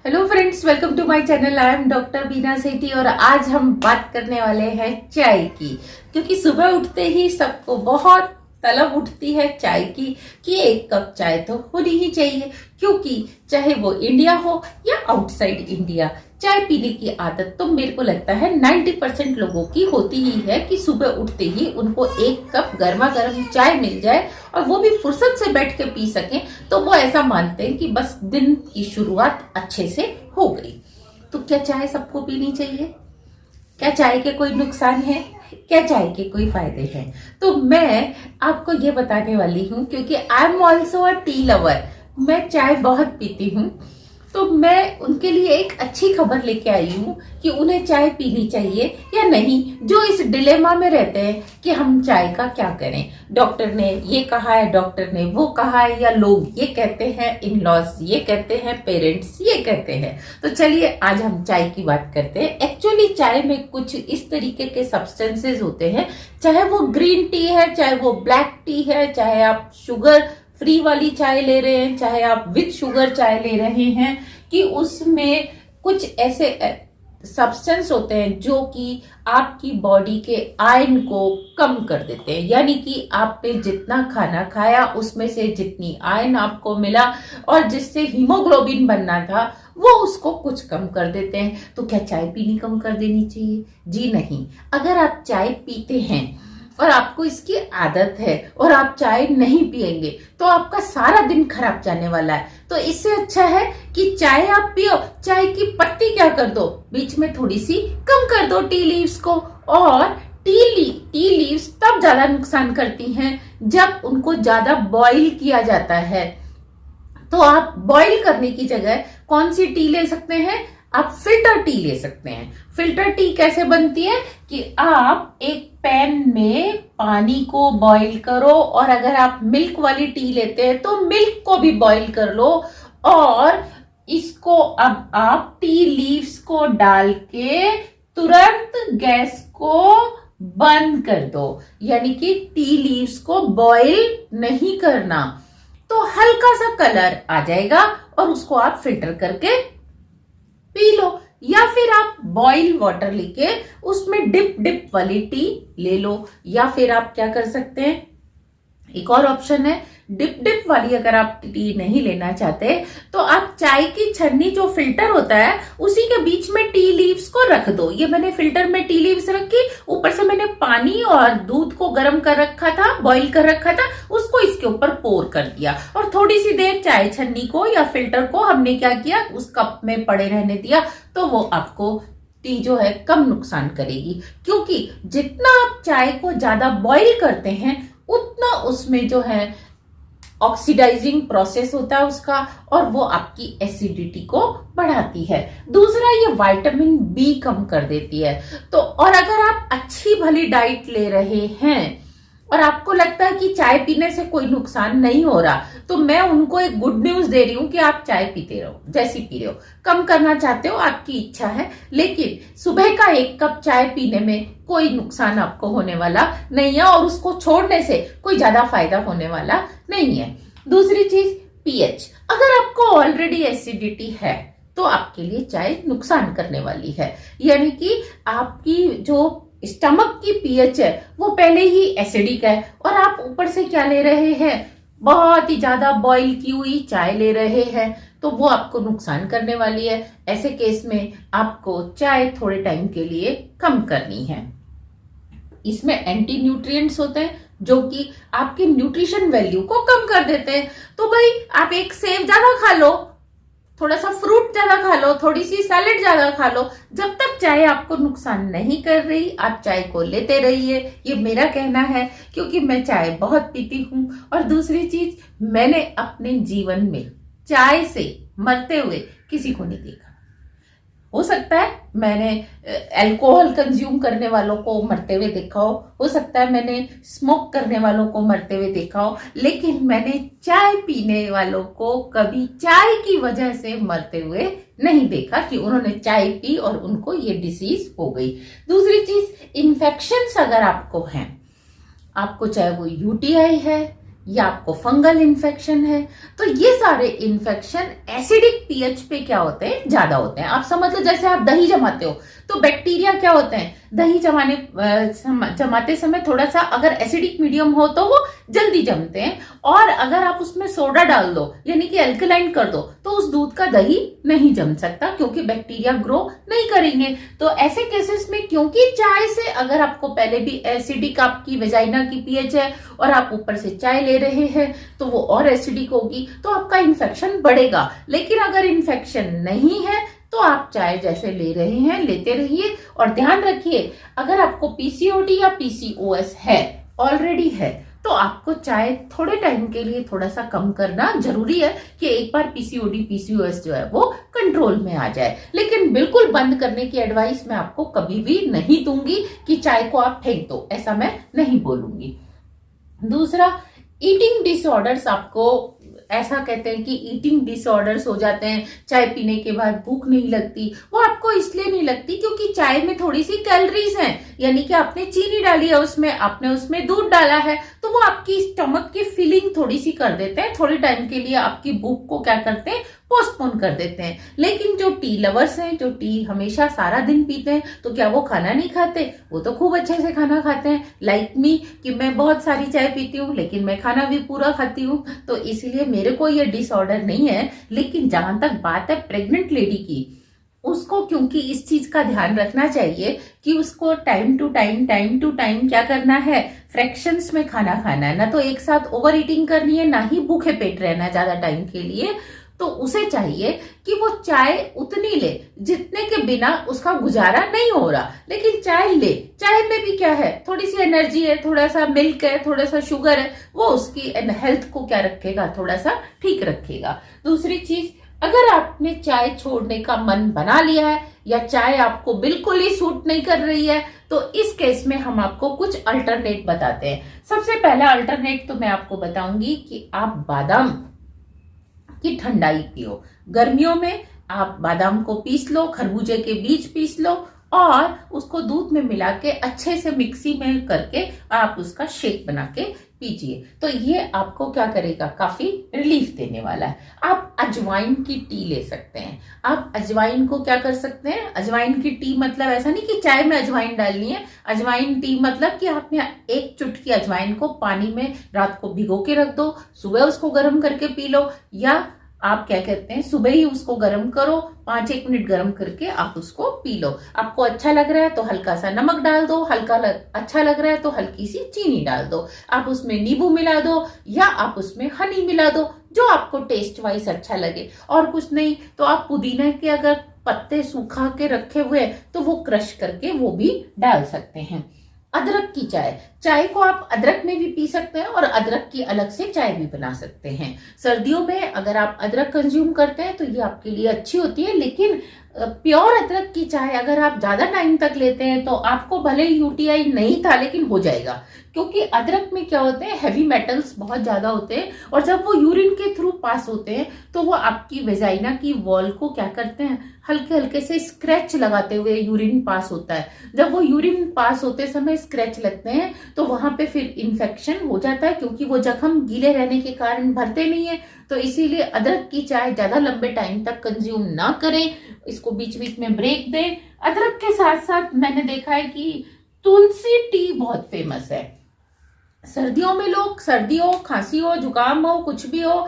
Hello friends, welcome to my channel. I am doctor Bina Sethi और आज हम बात करने वाले हैं चाय की। क्योंकि सुबह उठते ही सबको बहुत तलब उठती है चाय की कि एक कप चाय तो होनी ही चाहिए। क्योंकि चाहे वो इंडिया हो या आउटसाइड इंडिया, चाय पीने की आदत तो मेरे को लगता है 90% लोगों की होती ही है कि सुबह उठते ही उनको एक कप गर्मा गर्म चाय मिल जाए और वो भी फुर्सत से बैठ के पी सकें, तो वो ऐसा मानते हैं कि बस दिन की शुरुआत अच्छे से हो गई। तो क्या चाय सबको पीनी चाहिए? क्या चाय के कोई नुकसान है? क्या चाय के कोई फायदे हैं? तो मैं आपको ये बताने वाली हूँ क्योंकि I am also a tea lover. मैं चाय बहुत पीती हूँ, तो मैं उनके लिए एक अच्छी खबर लेके आई हूँ कि उन्हें चाय पीनी चाहिए या नहीं, जो इस डिलेमा में रहते हैं कि हम चाय का क्या करें। डॉक्टर ने ये कहा है, डॉक्टर ने वो कहा है, या लोग ये कहते हैं, इन लॉज ये कहते हैं, पेरेंट्स ये कहते हैं। तो चलिए आज हम चाय की बात करते हैं। एक्चुअली चाय में कुछ इस तरीके के सब्सटेंसेस होते हैं, चाहे वो ग्रीन टी है, चाहे वो ब्लैक टी है, चाहे आप शुगर फ्री वाली चाय ले रहे हैं, चाहे आप विद शुगर चाय ले रहे हैं, कि उसमें कुछ ऐसे सब्सटेंस होते हैं जो कि आपकी बॉडी के आयरन को कम कर देते हैं। यानी कि आपने जितना खाना खाया उसमें से जितनी आयरन आपको मिला और जिससे हीमोग्लोबिन बनना था वो उसको कुछ कम कर देते हैं। तो क्या चाय पीनी कम कर देनी चाहिए? जी नहीं। अगर आप चाय पीते हैं और आपको इसकी आदत है और आप चाय नहीं पिएंगे तो आपका सारा दिन खराब जाने वाला है। तो इससे अच्छा है कि चाय आप पियो, चाय की पत्ती क्या कर दो, बीच में थोड़ी सी कम कर दो टी लीव्स को। और टी लीव्स तब ज्यादा नुकसान करती हैं जब उनको ज्यादा बॉईल किया जाता है। तो आप बॉईल करने की जगह कौन सी टी ले सकते हैं? आप फिल्टर टी ले सकते हैं। फिल्टर टी कैसे बनती है कि आप एक पैन में पानी को बॉईल करो, और अगर आप मिल्क वाली टी लेते हैं तो मिल्क को भी बॉईल कर लो, और इसको अब आप टी लीव्स को डाल के तुरंत गैस को बंद कर दो। यानी कि टी लीव्स को बॉईल नहीं करना, तो हल्का सा कलर आ जाएगा और उसको आप फिल्टर करके पी लो। या फिर आप बॉइल वाटर लेके उसमें डिप वाली टी ले लो। या फिर आप क्या कर सकते हैं, एक और ऑप्शन है, डिप वाली अगर आप टी नहीं लेना चाहते तो आप चाय की छन्नी जो फिल्टर होता है उसी के बीच में टी लीव्स को रख दो। ये मैंने फिल्टर में टी लीव्स रखी, ऊपर से मैंने पानी और दूध को गर्म कर रखा था, बॉईल कर रखा था, उसको इसके ऊपर पोर कर दिया और थोड़ी सी देर चाय छन्नी को या फिल्टर को हमने क्या किया, उस कप में पड़े रहने दिया। तो वो आपको टी जो है कम नुकसान करेगी। क्योंकि जितना आप चाय को ज्यादा बॉईल करते हैं उतना उसमें जो है ऑक्सीडाइजिंग प्रोसेस होता है उसका, और वो आपकी एसिडिटी को बढ़ाती है। दूसरा, ये विटामिन बी कम कर देती है। तो और अगर आप अच्छी भली डाइट ले रहे हैं और आपको लगता है कि चाय पीने से कोई नुकसान नहीं हो रहा, तो मैं उनको एक गुड न्यूज दे रही हूं कि आप चाय पीते रहो, जैसी पी रहे हो। कम करना चाहते हो, आपकी इच्छा है, लेकिन सुबह का एक कप चाय पीने में कोई नुकसान आपको होने वाला नहीं है और उसको छोड़ने से कोई ज्यादा फायदा होने वाला नहीं है। दूसरी चीज, पीएच। अगर आपको ऑलरेडी एसिडिटी है तो आपके लिए चाय नुकसान करने वाली है। यानी कि आपकी जो स्टमक की पीएच है वो पहले ही एसिडिक है और आप ऊपर से क्या ले रहे हैं, बहुत ही ज्यादा बॉईल की हुई चाय ले रहे हैं, तो वो आपको नुकसान करने वाली है। ऐसे केस में आपको चाय थोड़े टाइम के लिए कम करनी है। इसमें एंटी न्यूट्रिएंट्स होते हैं जो कि आपके न्यूट्रिशन वैल्यू को कम कर देते हैं। तो भाई आप एक सेब ज्यादा खा लो, थोड़ा सा फ्रूट ज्यादा खा लो, थोड़ी सी सैलेड ज्यादा खा लो, जब तक चाय आपको नुकसान नहीं कर रही आप चाय को लेते रहिए। ये मेरा कहना है क्योंकि मैं चाय बहुत पीती हूँ। और दूसरी चीज, मैंने अपने जीवन में चाय से मरते हुए किसी को नहीं देखा। हो सकता है मैंने अल्कोहल कंज्यूम करने वालों को मरते हुए देखा हो सकता है मैंने स्मोक करने वालों को मरते हुए देखा हो, लेकिन मैंने चाय पीने वालों को कभी चाय की वजह से मरते हुए नहीं देखा कि उन्होंने चाय पी और उनको ये डिसीज हो गई। दूसरी चीज, इन्फेक्शंस अगर आपको हैं, आपको चाहे वो यूटीआई है या आपको फंगल इन्फेक्शन है। तो ये सारे इन्फेक्शन एसिडिक पीएच पे क्या होते हैं, ज्यादा होते हैं। आप समझ लो जैसे आप दही जमाते हो तो बैक्टीरिया क्या होते हैं, दही जमाते समय थोड़ा सा अगर एसिडिक मीडियम हो तो वो जल्दी जमते हैं, और अगर आप उसमें सोडा डाल दो यानी कि अल्कलाइन कर दो तो उस दूध का दही नहीं जम सकता, क्योंकि बैक्टीरिया ग्रो नहीं करेंगे। तो ऐसे केसेस में क्योंकि चाय से अगर आपको पहले भी एसिडिक आपकी वेजाइना की पीएच है और आप ऊपर से चाय ले रहे हैं तो वो और एसिडिक होगी, तो आपका इन्फेक्शन बढ़ेगा। लेकिन अगर इन्फेक्शन नहीं है तो आप चाय जैसे ले रहे हैं लेते रहिए। और ध्यान रखिए, अगर आपको पीसीओडी या पीसीओएस है, ऑलरेडी है, तो आपको चाय थोड़े टाइम के लिए थोड़ा सा कम करना जरूरी है कि एक बार पीसीओडी पीसीओएस जो है वो कंट्रोल में आ जाए। लेकिन बिल्कुल बंद करने की एडवाइस मैं आपको कभी भी नहीं दूंगी कि चाय को आप फेंक दो, ऐसा मैं नहीं बोलूंगी। दूसरा, ईटिंग डिसऑर्डर्स। आपको ऐसा कहते हैं कि ईटिंग डिसऑर्डर्स हो जाते हैं, चाय पीने के बाद भूख नहीं लगती। वो आपको इसलिए नहीं लगती क्योंकि चाय में थोड़ी सी कैलोरीज हैं, यानी कि आपने चीनी डाली है उसमें, आपने उसमें दूध डाला है, तो वो आपकी स्टमक की फीलिंग थोड़ी सी कर देते हैं, थोड़े टाइम के लिए आपकी भूख को क्या करते हैं, पोस्टपोन कर देते हैं। लेकिन जो टी लवर्स हैं, जो टी हमेशा सारा दिन पीते हैं, तो क्या वो खाना नहीं खाते? वो तो खूब अच्छे से खाना खाते हैं। लाइक मी, कि मैं बहुत सारी चाय पीती हूँ लेकिन मैं खाना भी पूरा खाती हूँ, तो इसीलिए मेरे को ये डिसऑर्डर नहीं है। लेकिन जहां तक बात है प्रेग्नेंट लेडी की, उसको क्योंकि इस चीज का ध्यान रखना चाहिए कि उसको टाइम टू टाइम क्या करना है, फ्रैक्शंस में खाना खाना है, ना तो एक साथ ओवर ईटिंग करनी है, ना ही भूखे पेट रहना ज्यादा टाइम के लिए। तो उसे चाहिए कि वो चाय उतनी ले जितने के बिना उसका गुजारा नहीं हो रहा, लेकिन चाय ले। चाय में भी क्या है, थोड़ी सी एनर्जी है, थोड़ा सा मिल्क है, थोड़ा सा शुगर है, वो उसकी हेल्थ को क्या रखेगा, थोड़ा सा ठीक रखेगा। दूसरी चीज, अगर आपने चाय छोड़ने का मन बना लिया है या चाय आपको बिल्कुल ही सूट नहीं कर रही है, तो इस केस में हम आपको कुछ अल्टरनेट बताते हैं। सबसे पहला अल्टरनेट तो मैं आपको बताऊंगी कि आप बादाम की ठंडाई पियो। गर्मियों में आप बादाम को पीस लो, खरबूजे के बीज पीस लो और उसको दूध में मिला के अच्छे से मिक्सी में करके आप उसका शेक बना के पीजिए। तो ये आपको क्या करेगा, काफी रिलीफ देने वाला है। आप अजवाइन की टी ले सकते हैं। आप अजवाइन को क्या कर सकते हैं, अजवाइन की टी मतलब ऐसा नहीं कि चाय में अजवाइन डालनी है। अजवाइन टी मतलब कि आपने एक चुटकी अजवाइन को पानी में रात को भिगो के रख दो, सुबह उसको गर्म करके पी लो, या आप क्या कहते हैं सुबह ही उसको गर्म करो, 5-1 मिनट गर्म करके आप उसको पी लो। आपको अच्छा लग रहा है तो हल्का सा नमक डाल दो, अच्छा लग रहा है तो हल्की सी चीनी डाल दो, आप उसमें नींबू मिला दो या आप उसमें हनी मिला दो, जो आपको टेस्ट वाइज अच्छा लगे। और कुछ नहीं तो आप पुदीना के अगर पत्ते सूखा के रखे हुए तो वो क्रश करके वो भी डाल सकते हैं। अदरक की चाय, चाय को आप अदरक में भी पी सकते हैं और अदरक की अलग से चाय भी बना सकते हैं। सर्दियों में अगर आप अदरक कंज्यूम करते हैं तो ये आपके लिए अच्छी होती है, लेकिन प्योर अदरक की चाय अगर आप ज्यादा टाइम तक लेते हैं तो आपको भले ही यूटीआई नहीं था लेकिन हो जाएगा, क्योंकि अदरक में क्या होते हैं, हैवी मेटल्स बहुत ज्यादा होते हैं और जब वो यूरिन के थ्रू पास होते हैं तो वो आपकी वेजाइना की वॉल को क्या करते हैं, हल्के हल्के से स्क्रैच लगाते हुए यूरिन पास होता है। जब वो यूरिन पास होते समय स्क्रैच लगते हैं तो वहां पे फिर इन्फेक्शन हो जाता है, क्योंकि वो जख्म गीले रहने के कारण भरते नहीं है। तो इसीलिए अदरक की चाय ज्यादा लंबे टाइम तक कंज्यूम ना करें, इसको बीच बीच में ब्रेक दें। अदरक के साथ साथ मैंने देखा है कि तुलसी टी बहुत फेमस है। सर्दियों में लोग, सर्दी हो, खांसी हो, जुकाम हो, कुछ भी हो,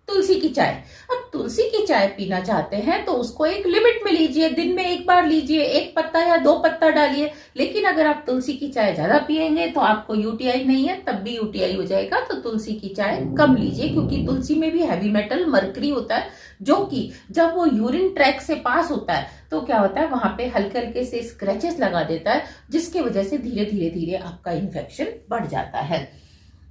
तुलसी की चाय। अब तुलसी की चाय पीना चाहते हैं तो उसको एक लिमिट में लीजिए, दिन में एक बार लीजिए, 1 पत्ता या 2 पत्ता डालिए। लेकिन अगर आप तुलसी की चाय ज्यादा पिएंगे तो आपको यूटीआई नहीं है, तब भी यूटीआई हो जाएगा। तो तुलसी की चाय कम लीजिए, क्योंकि तुलसी में भी हैवी मेटल मर्करी होता है, जो कि जब वो यूरिन ट्रैक से पास होता है तो क्या होता है, वहां पे हल्के हल्के से स्क्रैचेस लगा देता है, जिसकी वजह से धीरे धीरे धीरे आपका इन्फेक्शन बढ़ जाता है।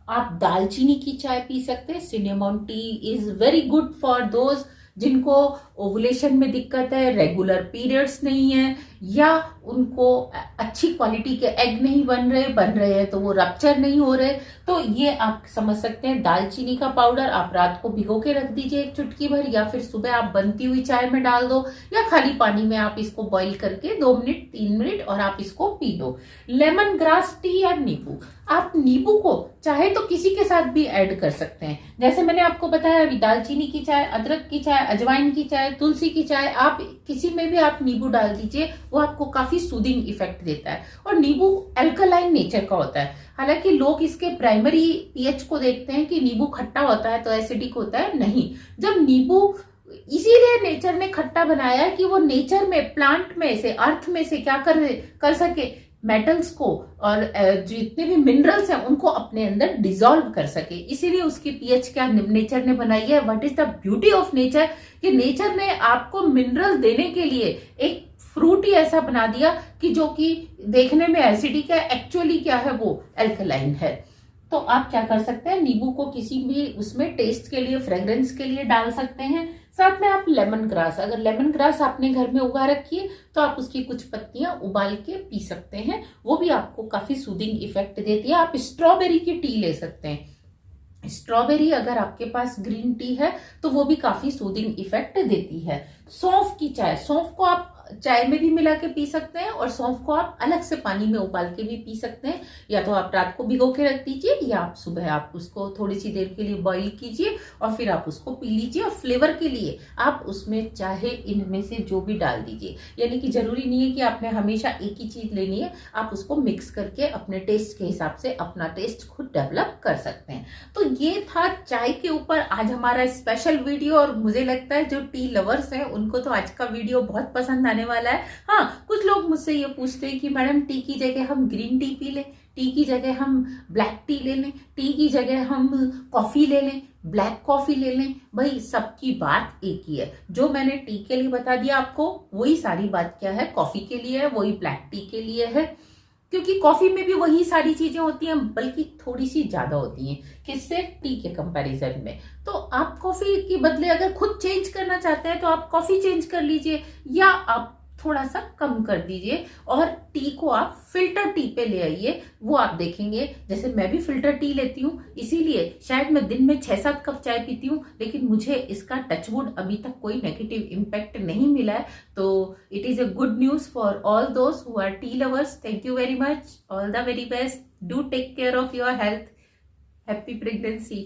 आप दालचीनी की चाय पी सकते हैं। Cinnamon T is very good for those जिनको ओवुलेशन में दिक्कत है, रेगुलर पीरियड्स नहीं है, या उनको अच्छी क्वालिटी के एग नहीं बन रहे हैं तो वो रप्चर नहीं हो रहे, तो ये आप समझ सकते हैं। दालचीनी का पाउडर आप रात को भिगो के रख दीजिए 1 चुटकी भर, या फिर सुबह आप बनती हुई चाय में डाल दो, या खाली पानी में आप इसको बॉईल करके 2 मिनट 3 मिनट और आप इसको पी दो। लेमन ग्रास टी या नींबू, आप नींबू को चाहे तो किसी के साथ भी ऐड कर सकते हैं। जैसे मैंने आपको बताया अभी, दालचीनी की चाय, अदरक की चाय, अजवाइन की चाय, तुलसी की चाय, आप किसी में भी आप नींबू डाल दीजिए, वो आपको काफी सूदिंग इफेक्ट देता है। और नींबू अल्कलाइन नेचर का होता है। हालांकि लोग इसके प्राइमरी पीएच को देखते हैं कि नींबू खट्टा होता है तो एसिडिक होता है, नहीं। जब नींबू इसीलिए नेचर ने खट्टा बनाया है कि वो नेचर में, प्लांट में से, अर्थ में से क्या कर सके, मेटल्स को और जितने भी मिनरल्स हैं उनको अपने अंदर डिसॉल्व कर सके। इसीलिए उसकी पीएच क्या नेचर ने बनाई है। What is the beauty of nature, कि नेचर ने आपको मिनरल देने के लिए एक फ्रूट ही ऐसा बना दिया कि जो कि देखने में एसिडिक है, एक्चुअली क्या है, वो अल्कलाइन है। तो आप क्या कर सकते हैं, नींबू को किसी भी उसमें टेस्ट के लिए, फ्रेग्रेंस के लिए डाल सकते हैं। साथ में आप लेमन ग्रास, अगर लेमन ग्रास आपने घर में उगा रखी है तो आप उसकी कुछ पत्तियां उबाल के पी सकते हैं, वो भी आपको काफी सूदिंग इफेक्ट देती है। आप स्ट्रॉबेरी की टी ले सकते हैं। स्ट्रॉबेरी अगर आपके पास ग्रीन टी है तो वो भी काफी सूदिंग इफेक्ट देती है। सौंफ की चाय, सौंफ को आप चाय में भी मिला के पी सकते हैं और सौंफ को आप अलग से पानी में उबाल के भी पी सकते हैं। या तो आप रात को भिगो के रख दीजिए, या आप सुबह आप उसको थोड़ी सी देर के लिए बॉईल कीजिए और फिर आप उसको पी लीजिए। और फ्लेवर के लिए आप उसमें चाहे इनमें से जो भी डाल दीजिए, यानी कि जरूरी नहीं है कि आपने हमेशा एक ही चीज लेनी है, आप उसको मिक्स करके अपने टेस्ट के हिसाब से अपना टेस्ट खुद डेवलप कर सकते हैं। तो ये था चाय के ऊपर आज हमारा स्पेशल वीडियो, और मुझे लगता है जो टी लवर्स हैं उनको तो आज का वीडियो बहुत पसंद आने वाला है। हाँ, कुछ लोग मुझसे ये पूछते हैं कि मैडम टी की जगह हम ग्रीन टी पी लें, टी की जगह हम ब्लैक टी ले लें, टी की जगह हम कॉफी ले लें, ब्लैक कॉफी ले लें। भाई सबकी बात एक ही है। जो मैंने टी के लिए बता दिया आपको, वही सारी बात क्या है कॉफी के लिए है, वही ब्लैक टी के लिए है। क्योंकि कॉफी में भी वही सारी चीजें होती हैं, बल्कि थोड़ी सी ज्यादा होती हैं, किससे, टी के कंपैरिजन में। तो आप कॉफी के बदले अगर खुद चेंज करना चाहते हैं तो आप कॉफी चेंज कर लीजिए, या आप थोड़ा सा कम कर दीजिए और टी को आप फिल्टर टी पे ले आइए। वो आप देखेंगे, जैसे मैं भी फिल्टर टी लेती हूँ, इसीलिए शायद मैं दिन में 6-7 कप चाय पीती हूँ, लेकिन मुझे इसका टचवुड अभी तक कोई नेगेटिव इम्पैक्ट नहीं मिला है। तो it is a good news for all those who are tea lovers. Thank you very much, all the very best, do take care of your health, happy pregnancy.